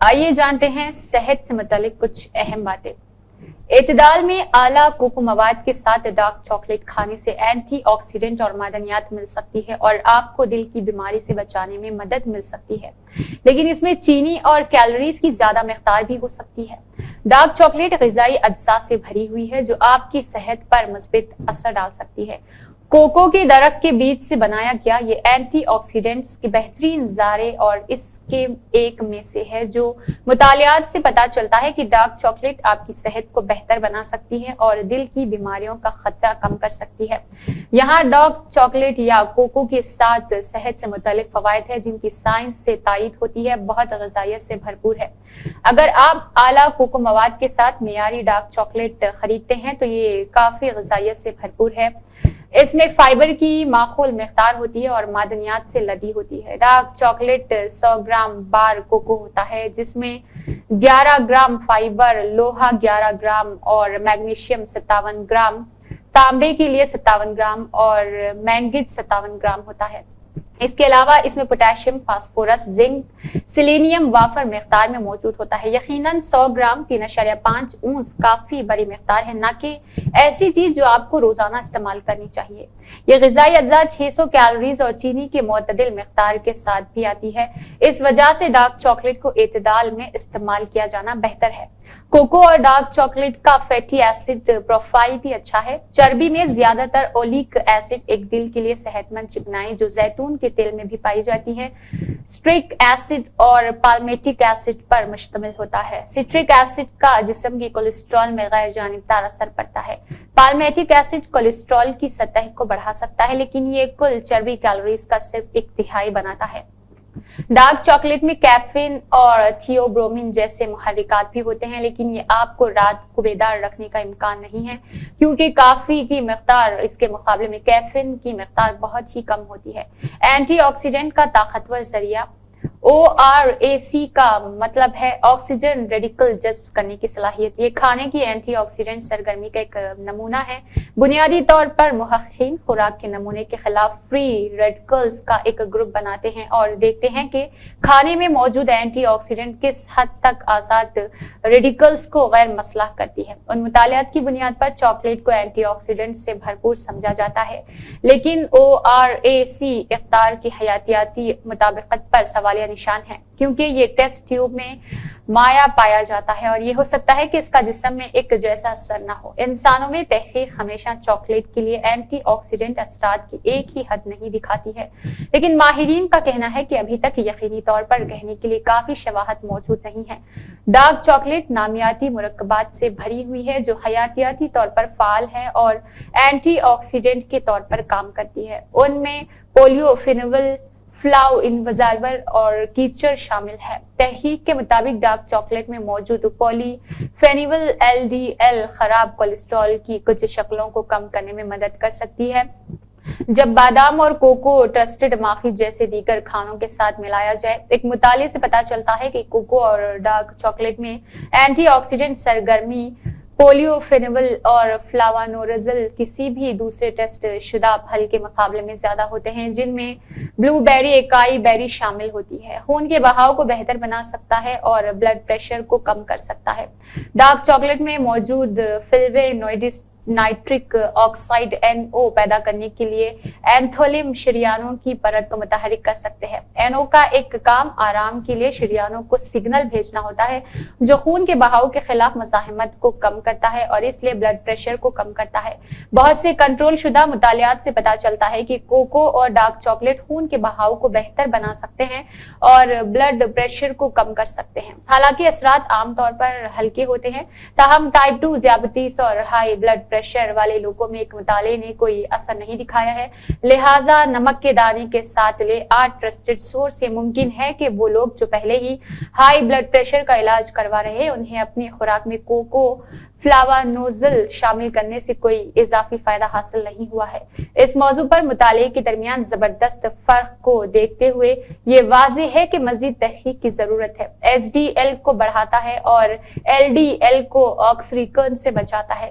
آئیے جانتے ہیں صحت سے متعلق کچھ اہم باتیں۔ اعتدال میں اعلیٰ کوکو مواد کے ساتھ ڈارک چاکلیٹ کھانے سے اینٹی آکسیڈنٹ اور معدنیات مل سکتی ہے اور آپ کو دل کی بیماری سے بچانے میں مدد مل سکتی ہے، لیکن اس میں چینی اور کیلوریز کی زیادہ مقدار بھی ہو سکتی ہے۔ ڈارک چاکلیٹ غذائی اجزاء سے بھری ہوئی ہے جو آپ کی صحت پر مثبت اثر ڈال سکتی ہے۔ کوکو کے درخت کے بیج سے بنایا گیا یہ اینٹی آکسیڈنٹس کے بہترین ذرائع اور اس کے ایک میں سے ہے جو مطالعات سے پتہ چلتا ہے کہ ڈارک چاکلیٹ آپ کی صحت کو بہتر بنا سکتی ہے اور دل کی بیماریوں کا خطرہ کم کر سکتی ہے۔ یہاں ڈارک چاکلیٹ یا کوکو کے ساتھ صحت سے متعلق فوائد ہیں جن کی سائنس سے تائید ہوتی ہے، بہت غذائیت سے بھرپور ہے۔ اگر آپ اعلیٰ کوکو مواد کے ساتھ معیاری ڈارک چاکلیٹ خریدتے ہیں تو یہ کافی غذائیت سے بھرپور ہے۔ اس میں فائبر کی معقول مقدار ہوتی ہے اور معدنیات سے لدی ہوتی ہے۔ ڈارک چاکلیٹ 100 گرام بار کوکو ہوتا ہے جس میں 11 گرام فائبر، لوہا 11 گرام اور میگنیشیم 57 گرام، تانبے کے لیے 57 گرام اور مینگنیز 57 گرام ہوتا ہے۔ اس کے علاوہ اس میں پوٹاشیم، فاسفورس، زنک، سیلینیم وافر مقدار میں موجود ہوتا ہے۔ یقیناً 100 گرام 3.5 اونس کافی بڑی مقدار ہے، نہ کہ ایسی چیز جو آپ کو روزانہ استعمال کرنی چاہیے۔ یہ غذائی اجزاء 600 کیلوریز اور چینی کے معتدل مقدار کے ساتھ بھی آتی ہے۔ اس وجہ سے ڈارک چاکلیٹ کو اعتدال میں استعمال کیا جانا بہتر ہے۔ کوکو اور ڈارک چاکلیٹ کا فیٹی ایسڈ پروفائل بھی اچھا ہے۔ چربی میں زیادہ تر اولیک ایسڈ ایک دل کے لیے صحت مند چکنائی جو زیتون کے تیل میں بھی پائی جاتی ہے، سٹرک ایسڈ اور پالمیٹک ایسڈ پر مشتمل ہوتا ہے۔ سٹرک ایسڈ کا جسم کی کولیسٹرول میں غیر جانبدار اثر پڑتا ہے۔ پالمیٹک ایسڈ کولیسٹرول کی سطح کو بڑھا سکتا ہے لیکن یہ کل چربی کیلوریز کا صرف 1/3 بناتا ہے۔ ڈارک چاکلیٹ میں کیفین اور تھیوبرومین جیسے محرکات بھی ہوتے ہیں لیکن یہ آپ کو رات کو بیدار رکھنے کا امکان نہیں ہے کیونکہ کافی کی مقدار اس کے مقابلے میں کیفین کی مقدار بہت ہی کم ہوتی ہے۔ اینٹی آکسیڈنٹ کا طاقتور ذریعہ ORAC کا مطلب ہے آکسیجن ریڈیکل جذب کرنے کی صلاحیت۔ یہ کھانے کی اینٹی آکسیڈنٹ سرگرمی کا ایک نمونہ ہے۔ بنیادی طور پر محققین خوراک کے نمونے کے خلاف فری ریڈیکلز کا ایک گروپ بناتے ہیں اور دیکھتے ہیں کہ کھانے میں موجود اینٹی آکسیڈنٹ کس حد تک آزاد ریڈیکلز کو غیر مسلح کرتی ہے۔ ان مطالعات کی بنیاد پر چاکلیٹ کو اینٹی آکسیڈنٹ سے بھرپور سمجھا جاتا ہے لیکن ORAC اقدار کی حیاتیاتی مطابقت پر سوالیہ نشان ہے کیونکہ یہ ٹیسٹ ٹیوب میں مائع پایا جاتا ہے اور یہ ہو سکتا ہے کہ اس کا جسم میں ایک جیسا اثر نہ ہو۔ انسانوں میں تحقیق ہمیشہ چاکلیٹ کے لیے اینٹی آکسیڈنٹ اثرات کی ایک ہی حد نہیں دکھاتی ہے لیکن ماہرین کا کہنا ہے کہ ابھی تک یقینی طور پر کہنے کے لیے کافی شواہد موجود نہیں ہے۔ ڈارک چاکلیٹ نامیاتی مرکبات سے بھری ہوئی ہے جو حیاتیاتی طور پر فعال ہے اور اینٹی آکسیڈنٹ کے طور پر کام کرتی ہے۔ ان میں پولیو فینول، فلاو انوزالور اور کیچر شامل ہے۔ تحقیق کے مطابق ڈارک چاکلیٹ میں موجود پولی فینول LDL خراب کولیسٹرول کی کچھ شکلوں کو کم کرنے میں مدد کر سکتی ہے۔ جب بادام اور کوکو ٹرسٹڈ ماخی جیسے دیگر کھانوں کے ساتھ ملایا جائے، ایک مطالعے سے پتہ چلتا ہے کہ کوکو اور ڈارک چاکلیٹ میں اینٹی آکسیڈنٹ سرگرمی پولیو فینول اور فلاوانورزل کسی بھی دوسرے ٹیسٹ شدہ پھل کے مقابلے میں زیادہ ہوتے ہیں جن میں بلو بیری، اکائی بیری شامل ہوتی ہے۔ خون کے بہاؤ کو بہتر بنا سکتا ہے اور بلڈ پریشر کو کم کر سکتا ہے۔ ڈارک چاکلیٹ میں موجود فلیوونوئڈز نائٹرک آکسائڈ NO پیدا کرنے کے لیے اینتھولیم شریانوں کی پرت کو متحرک کر سکتے ہیں۔ NO کا ایک کام آرام کے لیے شریانوں کو سگنل بھیجنا ہوتا ہے جو خون کے بہاؤ کے خلاف مزاحمت کو کم کرتا ہے اور اس لیے بلڈ پریشر کو کم کرتا ہے۔ بہت سے کنٹرول شدہ مطالعات سے پتہ چلتا ہے کہ کوکو اور ڈارک چاکلیٹ خون کے بہاؤ کو بہتر بنا سکتے ہیں اور بلڈ پریشر کو کم کر سکتے ہیں۔ حالانکہ اثرات عام طور پر ہلکے ہوتے ہیں، تاہم ٹائپ 2 ذیابیطس اور ہائی بلڈ پریشر والے لوگوں میں ایک مطالعے نے کوئی اثر نہیں دکھایا ہے۔ لہٰذا نمک کے دانے کے ساتھ لے ٹرسٹڈ سورس یہ ممکن ہے کہ وہ لوگ جو پہلے ہی ہائی بلڈ پریشر کا علاج کروا رہے ہیں انہیں اپنی خوراک میں کوکو فلاوانوزل شامل کرنے سے کوئی اضافی فائدہ حاصل نہیں ہوا ہے۔ اس موضوع پر مطالعے کے درمیان زبردست فرق کو دیکھتے ہوئے یہ واضح ہے کہ مزید تحقیق کی ضرورت ہے۔ HDL کو بڑھاتا ہے اور LDL کو آکسیکرن سے بچاتا ہے۔